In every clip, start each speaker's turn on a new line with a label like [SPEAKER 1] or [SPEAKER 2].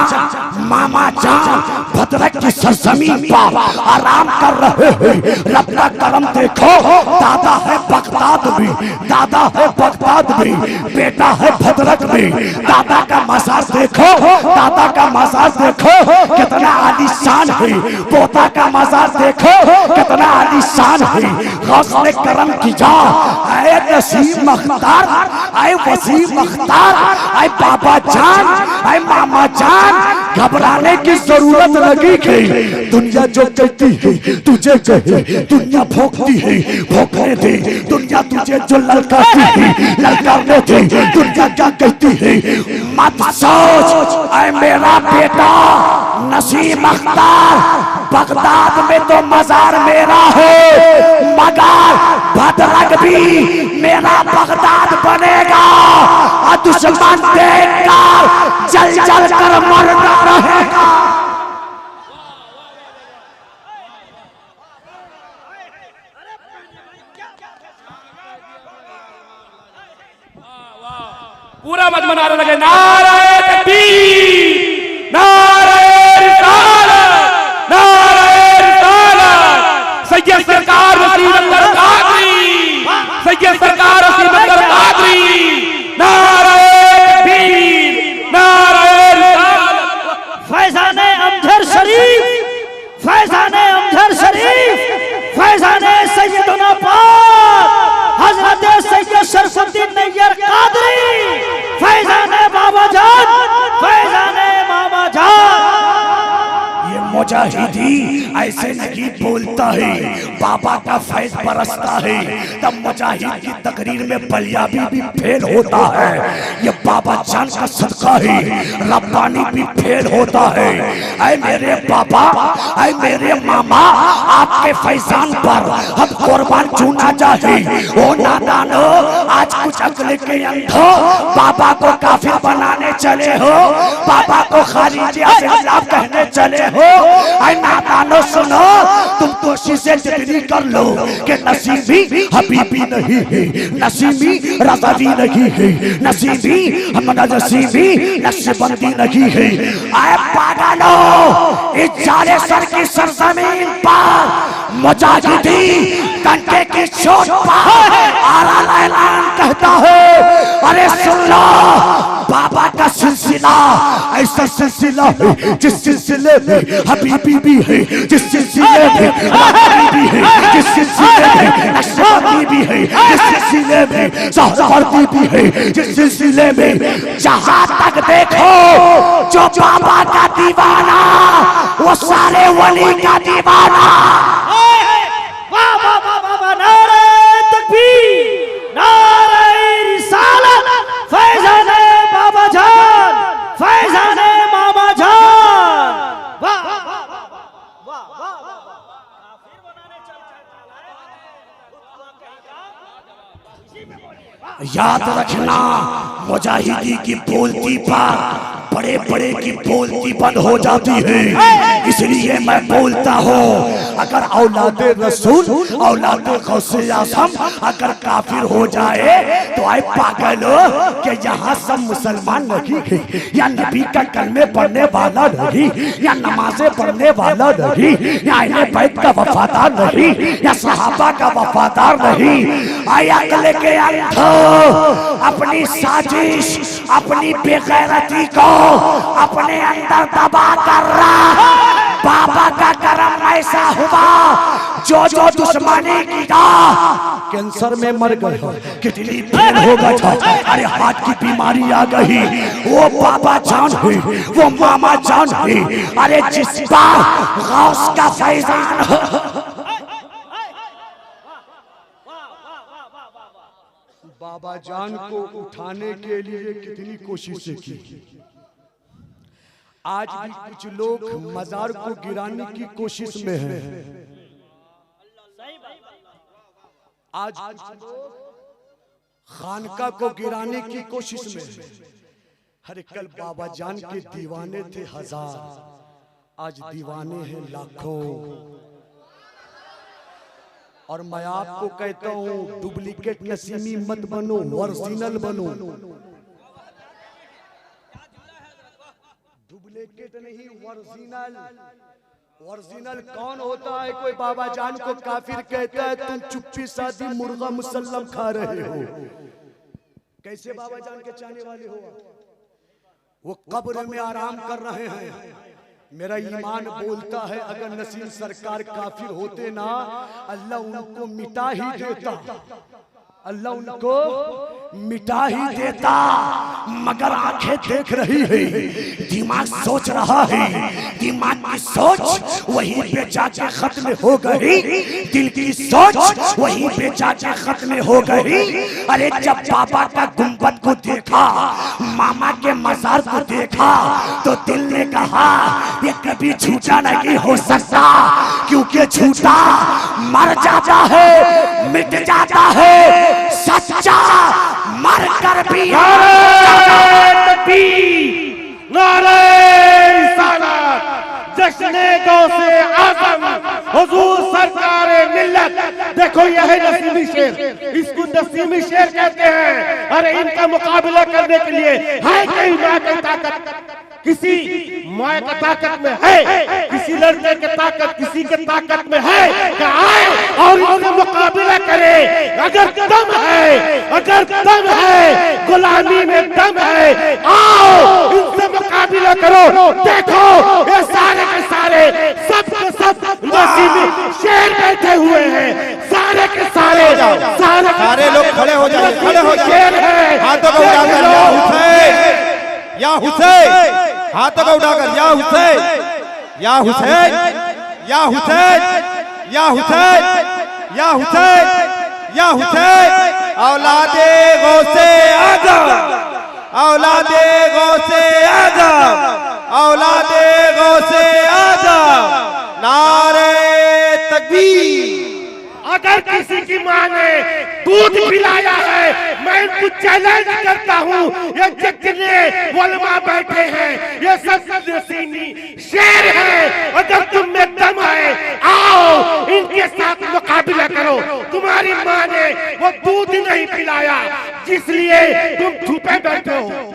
[SPEAKER 1] जान मामा जान भद्रक की सरजमीन पर आराम कर रहे हैं। रब का करम देखो, दादा है बगदाद में, दादा है बगदाद में, बेटा है भद्रक में। दादा का मसाज देखो, दादा का मसाज देखो कितना आलीशान है। पोता का मसाज देखो कितना आलीशान है। गौस ने करम किया, आए नसीब मख्तार, आए वसीम मख्तार, आए बाबा जान, आए मामा जान। घबराने की जरूरत लगी है। दुनिया जो कहती है तुझे कहे, दुनिया भोंकती है भोंकने दे। दुनिया तुझे जो ललकारती है ललकारने दे। दुनिया क्या कहती है मत सोच। ऐ मेरा बेटा नसीम अख्तर, बगदाद में तो मजार मेरा है, मगर भद्रक भी मेरा बगदाद बनेगा। और दुश्मन देखकर जल जल कर मरता रहेगा।
[SPEAKER 2] पूरा मत नारे लगे, नारे तकबीर, नारे रिसालत, नारे रिसालत। सैयद सरकार वसीम अख्तर कादरी, सैयद सरकार वसीम अख्तर कादरी, नारे तकबीर, नारे रिसालत।
[SPEAKER 3] फैजाने अमजद शरीफ, फैजाने अमजद शरीफ, फैजाने सैयदना पाक हजरत सैयद शरफुद्दीन नैयर कादरी, फैजाने बाबा जान, फैजाने मामा जान।
[SPEAKER 1] ये मुजाहिदी ऐसे नहीं बोलता है, बाबा का फैज बरसता है तब मुजाहिद की तकरीर में बलियाबी भी फेल होता है। ये बाबा जान का सदका है, रब्बानी भी फेल होता है। ऐ मेरे बाबा, ऐ मेरे मामा, आपके फैजान पर हम कुर्बान चुना जाए। ओ नादानो, आज कुछ अकल के अंधो बाबा को काफिर बनाने चले हो, बाबा को खारिजी खिलाफ कहने चले हो। ऐ नादानो सुनो, तुम कोशिशें जितनी कर लो कि नसीबी हबीबी नहीं है, नसीबी रज़ावी नहीं है, नसीबी हमदा नसीबी नक्शबंदी नहीं है। ऐ पागलो, इस जाले सर की सरजमीन पर मुजाहिदी कंटे की चोट पर आला ऐलान कहता है। अरे सुन लो, बाबा का सिलसिला ऐसा सिलसिला है जिस सिलसिले में हबीबी भी है, जिस सिलसिले में रज़ावी भी है, जिस सिलसिले में नक्शबंदी भी है, जिस सिलसिले में सहरवर्दी भी है, जिस सिलसिले में जहां तक देखो जो बाबा का दीवाना वो सारे वली का दीवाना।
[SPEAKER 3] बाबा बाबा नारे तकबीर, नारे रिसालत, फैजाने बाबा जान, फैजाने मामा जान। वाह वाह वाह वाह वाह।
[SPEAKER 1] याद रखना, मुजाहिदी की बोलती पर बड़े बड़े की बोलती बंद हो जाती है। इसलिए मैं बोलता हूँ, अगर औलादे रसूल, औलादे गौसे आज़म अगर काफिर हो जाए तो आए पागलो कि यहाँ सब मुसलमान नहीं है, या नबी का कलमे पढ़ने वाला नहीं, या नमाजें पढ़ने वाला नहीं, या अहले बैत का वफादार नहीं, या सहाबा का वफादार नहीं। आया अकल के अंधो अपनी साजिश, अपनी बेगैरती को अपने अंदर दबा कर रहा। बाबा का करम ऐसा हुआ, जो जो दुश्मनी की कैंसर में मर गए, किडनी फेल हो गया था, अरे हार्ट की बीमारी आ गई, वो बाबा जान है, वो मामा जान है। अरे जिस बार गौस का फैजान हो,
[SPEAKER 4] बाबा जान को उठाने के लिए कितनी कोशिशें की। आज भी कुछ लोग मजार को गिराने की कोशिश में हैं। आज खानका को गिराने की कोशिश में हैं। हर कल बाबा जान के दीवाने थे हजार, आज दीवाने हैं लाखों। और मैं आपको कहता हूं, डुप्लीकेट नसीमी मत बनो, ओरिजिनल बनो। डुप्लीकेट नहीं, ओरिजिनल। ओरिजिनल कौन होता है? कोई बाबा जान को काफिर कहता है, तुम चुप्पी साधी मुर्गा मुसल्लम खा रहे हो। कैसे बाबा जान के चाहने वाले हो? वो कब्र में आराम कर रहे हैं। मेरा ईमान बोलता है अगर नसीम सरकार काफिर होते ना, अल्लाह उनको मिटा ही देता, अल्लाह उनको मिटा ही देता। मगर आंखें देख रही है, दिमाग सोच रहा है, दिमाग की सोच वहीं पे जाके खत्म हो गई, दिल की सोच वहीं पे जाके खत्म हो गई। अरे जब बाबा का गुंबद को देखा, मामा के मजार को देखा, तो दिल ने कहा ये कभी झूठा नहीं हो सकता, क्योंकि झूठा मर जाता है, मिट जाता है, सच्चा मर कर भी
[SPEAKER 2] जश्ने गौसे आज़म हुजूर सरकारे मिल्लत। देखो यह है नसीमी शेर, इसको नसीमी शेर कहते हैं। अरे इनका मुकाबला करने के लिए है कहीं माँ की ताकत, किसी माँ की ताकत में है, किसी लड़के की ताकत किसी की ताकत में है कि आए और इनसे मुकाबला करे। अगर दम है, अगर दम है, गुलामी में दम है, आओ इनसे मुकाबला करो। देखो ये सारे के सारे सब के सब नसीमी शेर बैठे हुए हैं, सारे के सारे सारे
[SPEAKER 5] लोग खड़े हो जाए, खड़े हो जाए,
[SPEAKER 2] शेर है।
[SPEAKER 5] हाथों को उठाकर या हुसैन, या हुसैन, हाथों को उठाकर या हुसैन, या हुसैन, या हुसैन, या हुसैन, या हुसैन, या हुसैन। औलादे गौसे आज़म, औलादे गौसे आज़म, औलादे गौसे आज़म, नारे तकबीर।
[SPEAKER 2] अगर किसी की माँ ने दूध पिलाया है, मैं इनको चैलेंज करता हूँ, ये जितने उलमा बैठे हैं ये सब नसीमी शेर हैं। अगर तुम में दम है, आओ इनके साथ मुकाबला करो। तुम्हारी माँ ने वो दूध नहीं पिलाया, जिसलिए तुम छुपे बैठे हो।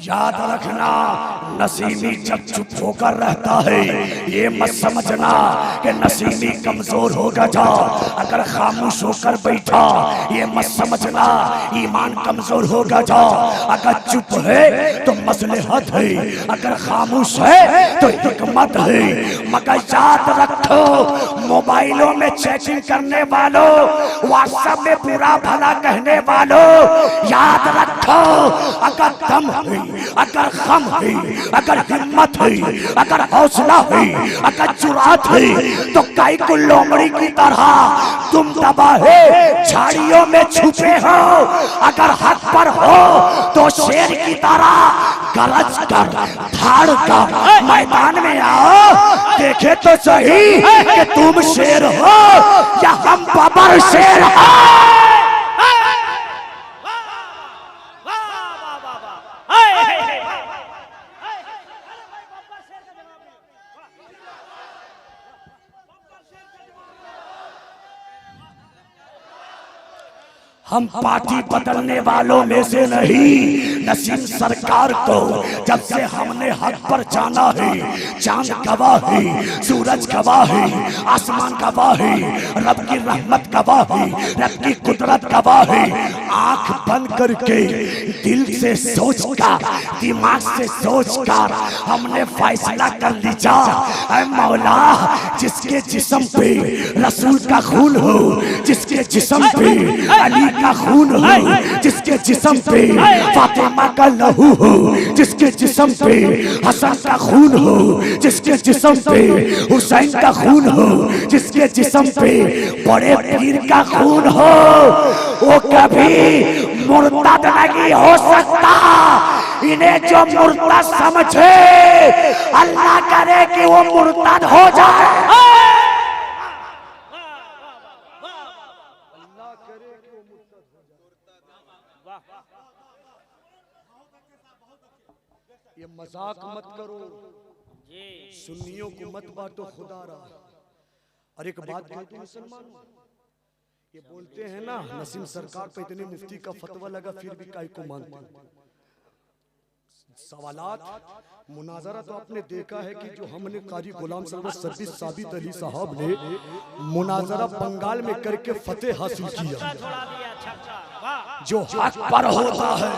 [SPEAKER 1] याद रखना, नसीमी जब चुप होकर रहता है, ये मत समझना कि नसीमी कमजोर होगा जा। अगर खामोश होकर बैठा, ये मत समझना ईमान कमजोर होगा जा। अगर चुप है तो मसलहत है, अगर खामोश है तो हिकमत है। मगर याद रखो, मोबाइलों में चैटिंग करने वालों, व्हाट्सएप में बुरा भला कहने वालों, याद रखो अगर दम है, अगर गम है, अगर हिम्मत है, अगर हौसला है, अगर जुरात है, तो काई को लोमड़ी की तरह तुम दबाए झाड़ियों में छुपे हो। अगर हक पर हो तो शेर की तरह गरज कर, धाड़ कर मैदान में आओ। देखे तो सही कि तुम शेर हो या हम बबर शेर हो। हम पार्टी बदलने वालों में से नहीं। नसीम सरकार को जब से हमने हक पर जाना है, चांद गवाह है, सूरज गवाह है, आसमान गवाह है, रब की रहमत गवाह है, रब की कुदरत गवाह है। आंख बंद करके दिल से सोचकर, दिमाग से सोचकर हमने फैसला कर लिया, ऐ मौला जिसके जिस्म पे रसूल का खून हो, जिसके जिस्म पे अली का खून हो, जिसके जिस्म पे फातिमा का लहू हो, जिसके जिस्म पे हसन का खून हो, जिसके जिस्म पे हुसैन का खून हो, जिसके जिस्म पे बड़े पीर का खून हो, वो कभी मुर्तद नहीं हो सकता। इन्हें जो मुर्तद समझे, अल्लाह करे कि वो मुर्तद हो जाए।
[SPEAKER 4] ये मजाक मत करो, सुन्नियों को मत बांटो खुदा रा। और एक बात कहते हैं मुसलमान, ये बोलते हैं ना नसीम सरकार पे इतने मुफ्ती का फतवा लगा फिर भी काई को मानते। सवालात मुनाजरा तो आपने देखा है कि जो हमने कारी गुलाम सरवर सर्दी साबित अली साहब ने मुनाजरा बंगाल में करके फतेह हासिल किया। जो हक पर होता है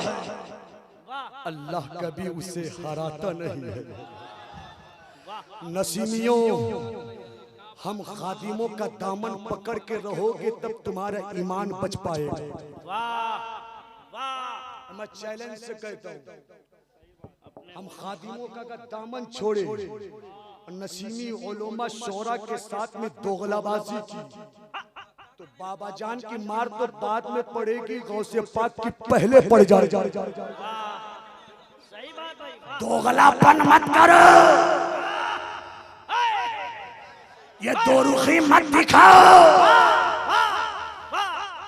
[SPEAKER 4] अल्लाह कभी उसे हराता नहीं है। नसीमियों, हम खादिमों का दामन पकड़ के रहोगे तब तुम्हारा ईमान बच पाएगा। मैं चैलेंज से कहता हूँ, हम खादिमों का दामन छोड़े, नसीमी उलमा शोरा के साथ में दोगलाबाजी की तो बाबा जान की मार तो बाद में पड़ेगी, गौसे पाक की पहले पड़ जाए।
[SPEAKER 1] दोगलापन मत करो, ये दो रुखी मत दिखाओ,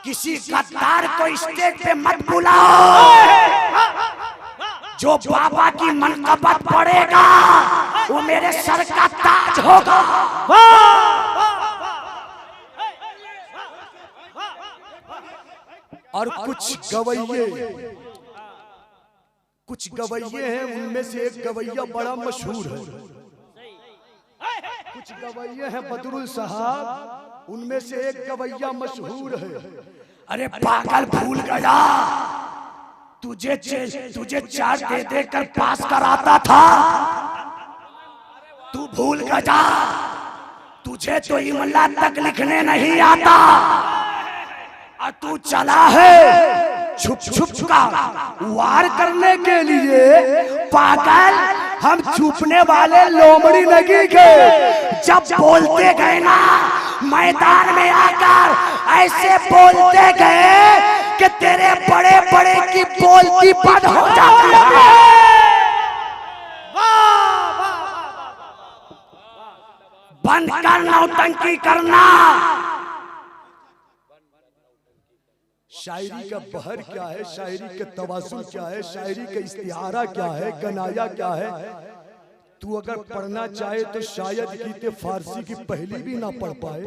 [SPEAKER 1] किसी गद्दार को स्टेज पे मत बुलाओ। जो बाबा की मनकबत पड़ेगा वो मेरे सर का ताज होगा।
[SPEAKER 4] और कुछ गवैये हैं, उनमें से एक गवैया बड़ा मशहूर है। कुछ गवैये हैं बदरुल साहब, उनमें से एक गवैया मशहूर है।
[SPEAKER 1] अरे पागल, भूल गया तुझे चार्ज दे देकर पास कराता था, तू भूल गया। तुझे तो इमला तक लिखने नहीं आता और तू चला है छुप छुप का वार करने के लिए। पागल, हम छुपने वाले लोमड़ी लगी के जब बोलते गए ना मैदान में आकर, ऐसे बोलते गए कि तेरे बड़े बड़े की बोलती बंद हो जाती है। बंद कर नौटंकी करना।
[SPEAKER 4] शायरी का बहर क्या है, शायरी का तवाज़ुन क्या है, शायरी का इस्तिहारा क्या है, गनाया क्या है। तू अगर पढ़ना चाहे तो शायद गीते फारसी की पहली भी ना पढ़ पाए।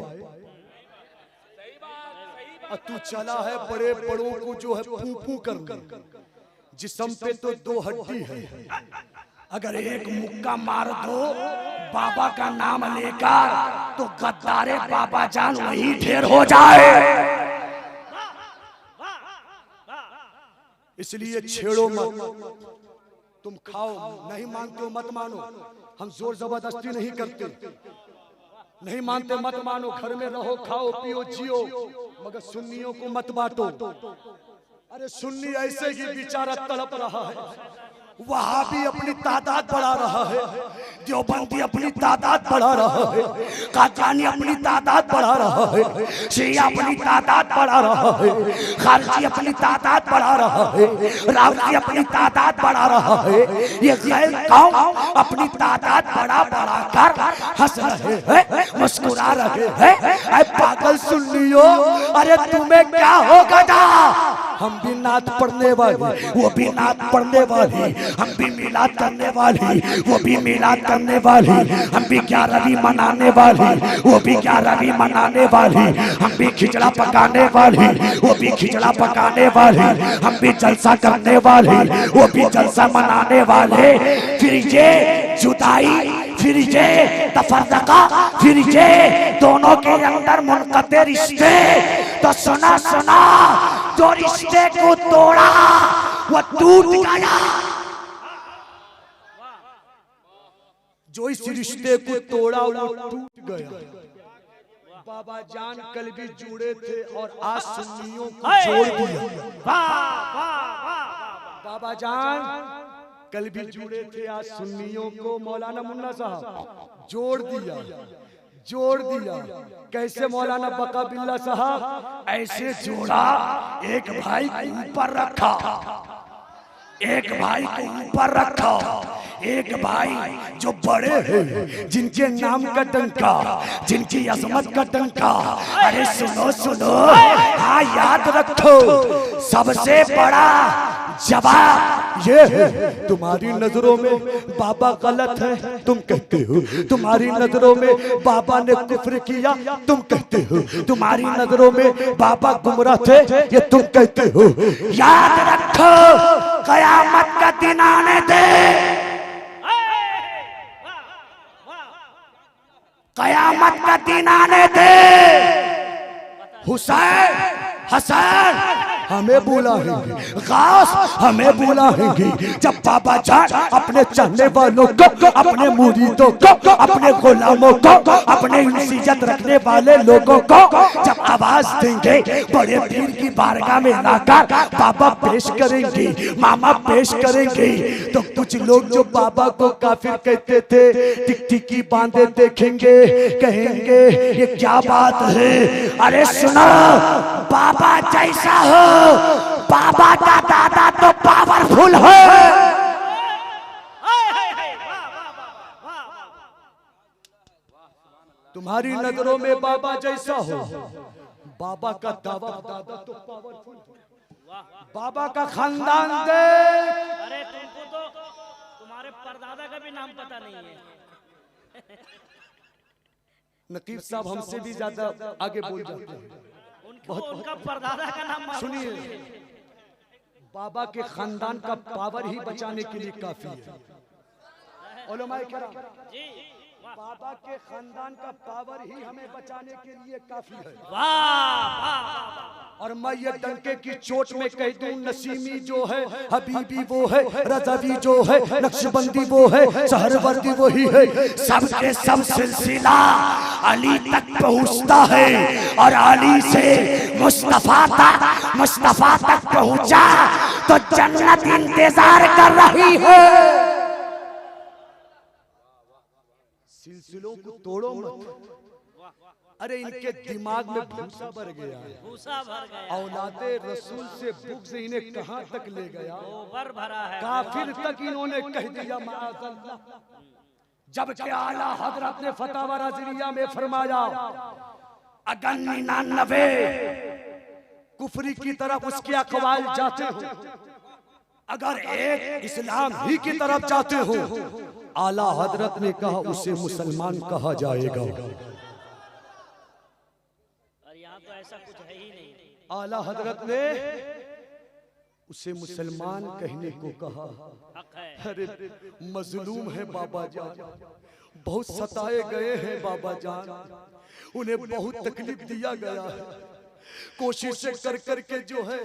[SPEAKER 4] तू चला है बड़े बड़ों को जो है फू फू करने। जिस्म पे तो दो हड्डी है,
[SPEAKER 1] अगर एक मुक्का मार दो बाबा का नाम लेकर तो गद्दारे बाबा जान वही ढेर हो जाए।
[SPEAKER 4] इसलिए छेड़ो मत, तुम खाओ, नहीं मानते हो मत मानो, हम जोर जबरदस्ती नहीं करते। नहीं मानते मत मानो, घर में रहो, खाओ पियो जियो, मगर सुन्नियों को मत बांटो। अरे सुन्नी ऐसे ही बेचारा तड़प रहा है, वहाबी अपनी तादाद बढ़ा रहा है, देवबंदी अपनी तादाद बढ़ा रहा है, कादियानी अपनी तादाद बढ़ा रहा है, शिया अपनी तादाद बढ़ा रहा है, खारजी अपनी तादाद बढ़ा रहा है, रावती अपनी तादाद बढ़ा रहा है। ये गैर कौम अपनी तादाद बढ़ा बढ़ा कर हंस रहे हैं, मुस्कुरा रहे हैं। ऐ पागल सुन्नियों, अरे तुम्हें क्या हो गया? हम भी नात पढ़ने वाली, वो भी नात पढ़ने वाली, हम भी मिलाद करने वाली, वो भी मिलाद करने वाली, हम भी 11वीं मनाने वाली, वो भी 11वीं मनाने वाली, हम भी खिचड़ा पकाने वाली, वो भी खिचड़ा पकाने वाली, हम भी जलसा करने वाली, वो भी जलसा मनाने वाले। फिर ये जुदाई, फिर ये तफरका, फिर ये दोनों के अंदर मुनक़ते रिश्ते। तो सुना सुना, जो रिश्ते को तोड़ा वो टूट गया। जो इस रिश्ते को तोड़ा वो टूट गया। बाबा जान कल भी जुड़े थे और आज सुन्नियों को जोड़ दिया। बाबा जान कल भी जुड़े थे, आज सुन्नियों को मौलाना मुन्ना साहब जोड़ दिया, जोड़ दिया। कैसे मौलाना बका बिल्ला साहब?
[SPEAKER 1] ऐसे जोड़ा, एक भाई को ऊपर रखा, एक भाई को ऊपर रखा, एक भाई जो बड़े हैं, जिनके नाम का डंका, जिनकी अजमत का डंका। अरे सुनो सुनो, हाँ याद रखो, सबसे बड़ा जवाब
[SPEAKER 4] ये है। तुम्हारी नजरों में बाबा गलत है, तुम कहते हो। तुम्हारी नजरों में बाबा ने कुफ्र किया, तुम कहते हो। तुम्हारी नजरों में बाबा गुमराह थे, ये तुम कहते हो।
[SPEAKER 1] याद रखो, कयामत का दिन आने दे, गिनाने दे। हुसैन, हसन हमें बुलाएंगे, गास हमें बुलाएंगे। जब बाबा जान अपने चाहने वालों को, अपने मुरीदों को, अपने गुलामों को, अपने इंसियत रखने वाले लोगों को जब आवाज देंगे, बड़े पीर की बारगाह में लाकर बाबा पेश करेंगे, मामा पेश करेंगे, तो कुछ लोग जो बाबा को काफिर कहते थे टिकटिकी बांधे देखेंगे, कहेंगे ये क्या बात है। अरे सुनो, बाबा जैसा हो, बाबा का दादा तो पावरफुल है।
[SPEAKER 4] तुम्हारी नजरों में बाबा जैसा हो, बाबा का दादा तो पावरफुल। बाबा का खानदान दे।
[SPEAKER 3] अरे तुमको तो तुम्हारे परदादा का भी नाम पता नहीं है।
[SPEAKER 4] नकीब साहब हमसे भी ज्यादा आगे बोल जाते हैं।
[SPEAKER 3] उनका परदादा का नाम
[SPEAKER 4] सुनिए, बाबा के खानदान का पावर ही बचाने के लिए काफी है। उलमाए किराम, बाबा के खानदान का पावर ही हमें बचाने के लिए काफी है। और मैं ये डंके की चोट में कह दूं, नसीमी जो है, हबीबी वो है, रज़वी जो है, नक्शबंदी वो है, सहरवर्दी वही है।
[SPEAKER 1] सबके सब सिलसिला अली तक पहुंचता है और अली से मुस्तफा तक पहुंचा तो जन्नत इंतजार कर रही है।
[SPEAKER 4] सिलसिलों को तोड़ो मत। अरे इनके दिमाग में भूसा भर गया है,
[SPEAKER 3] भूसा भर गया।
[SPEAKER 4] औलादे रसूल से बुग़्ज़ इन्हें कहां तक ले गया,
[SPEAKER 3] भर भरा है।
[SPEAKER 4] काफिर तक इन्होंने कह दिया माअज़ल्लाह। जबकि आला हजरत ने फतावा राज़िलिया में फरमाया,
[SPEAKER 1] अगर 99
[SPEAKER 4] कुफरी की तरफ उसके अक़वाल जाते हो, अगर एक इस्लाम ही की तरफ जाते हो, आला हजरत ने कहा उसे मुसलमान कहा जाएगा।
[SPEAKER 3] और यहाँ तो ऐसा कुछ है ही नहीं।
[SPEAKER 4] आला हजरत ने उसे मुसलमान कहने को कहा।
[SPEAKER 3] हक है।
[SPEAKER 4] अरे मजलूम है बाबा जान, बहुत सताए गए हैं बाबा जान, उन्हें बहुत तकलीफ दिया गया है। कोशिशें कर करके जो है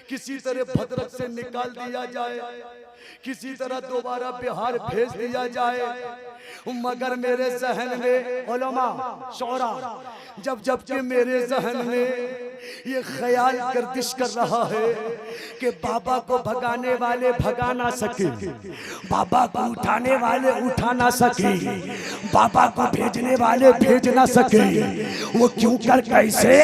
[SPEAKER 4] किसी तरह भद्रक से निकाल दिया जाए, किसी तरह दोबारा बिहार भेज दिया जाए, मगर मेरे जहन में उलमा शौरा जब के मेरे जहन में ये ख्याल गर्दिश कर रहा है कि बाबा को भगाने वाले भगा ना सके,
[SPEAKER 1] बाबा को उठाने वाले उठा ना सके, बाबा को भेजने वाले भेज ना सके, वो क्यों कर कैसे